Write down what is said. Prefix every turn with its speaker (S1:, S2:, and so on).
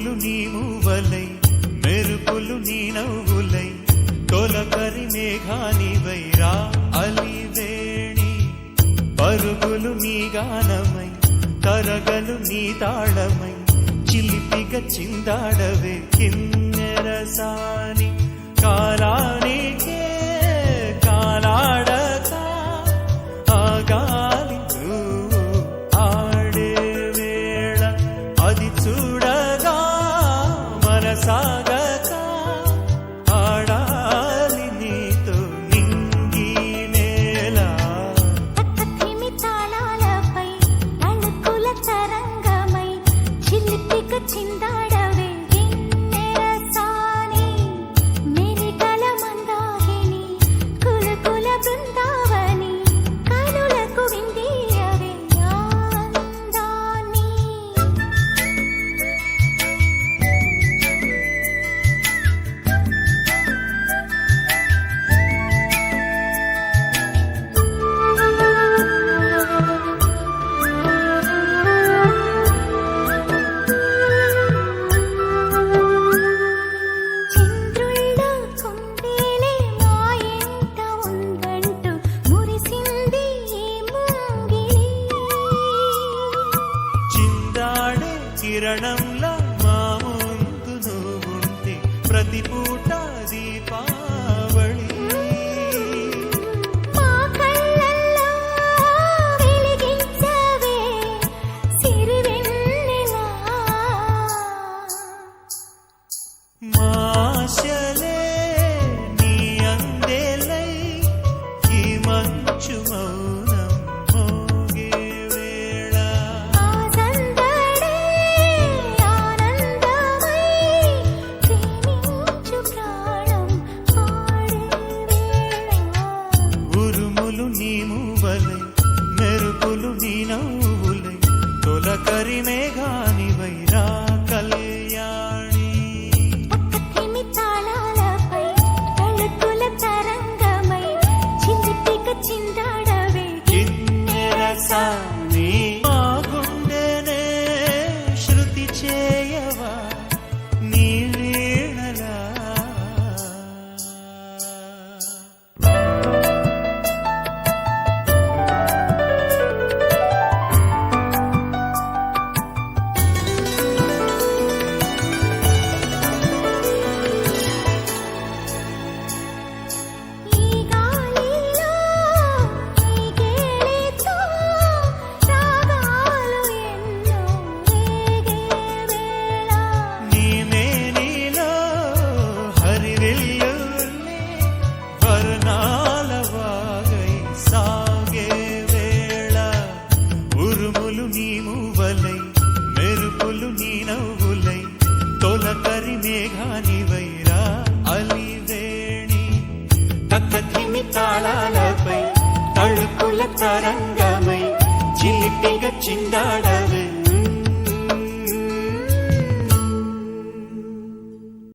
S1: ఉరుములు నీ మూవలై మెరుపులు నీ నవ్వులై తొలకరి మేఘానివై రా అలివేణి పరుగులు నీ గానమై తరగలు నీ తాళమై చిలిపిగా చిందాడవే కిన్నెరసాని కాలానికే కాలాడక ఆగాలి ఆడే వేళ అది చూడగా మనసాగక ఆడాలి నీతో నింగి నేల
S2: తాళాలపై అణుకుల తరంగమై చిలిపిగా చిందాడవే గిన్నెరసాని మెరికల మందాకిని కులకుల బృందావని కనులకు విందియవే ఆనందాన్ని చంద్రుళ్ళ కుందేలే మా ఇంట ఉందంటూ మురిసింది ఈ ముంగిలి
S1: చిందాడే కిరణంలా మా ముందు నువ్వుంటే ప్రతి పూట దీపావళి
S2: మా కళ్ళల్లో వెలిగించవే సిరివెన్నెలా
S1: మాశలే నీ అందేలై ఈ మంచు మౌనం మోగే వేళ
S2: ఆ సందడే ఆనందమై ప్రేమించు ప్రాణం పాడే వేళ
S1: ఉరుములు నీ మూవలై మెరుపులు నీ నవ్వులై తొలకరి మేఘానివై రా కళ్యాణి
S2: పక్కతిమి తాళాలపై అణుకుల తరంగమై చిలిపిగా చిందాడవే
S1: కిన్నెరసాని మా గుండెనే శృతి చేయవా నీ వీణలా
S2: ఈ గాలిలో ఈ గేలితో రాగాలు ఎన్నో రేగే వేళ
S1: నీ మేనిలో హరివిల్లులే వర్ణాల వాగై సాగే వేళ ఉరుములు నీ మూవలై మెరుపులు నీ నవ్వులై తొలకరి మేఘానివై రా అలివేణి తక్కతిమి తాళాలపై తళుకుల తరంగమై చిలిపిగా చిందాడవే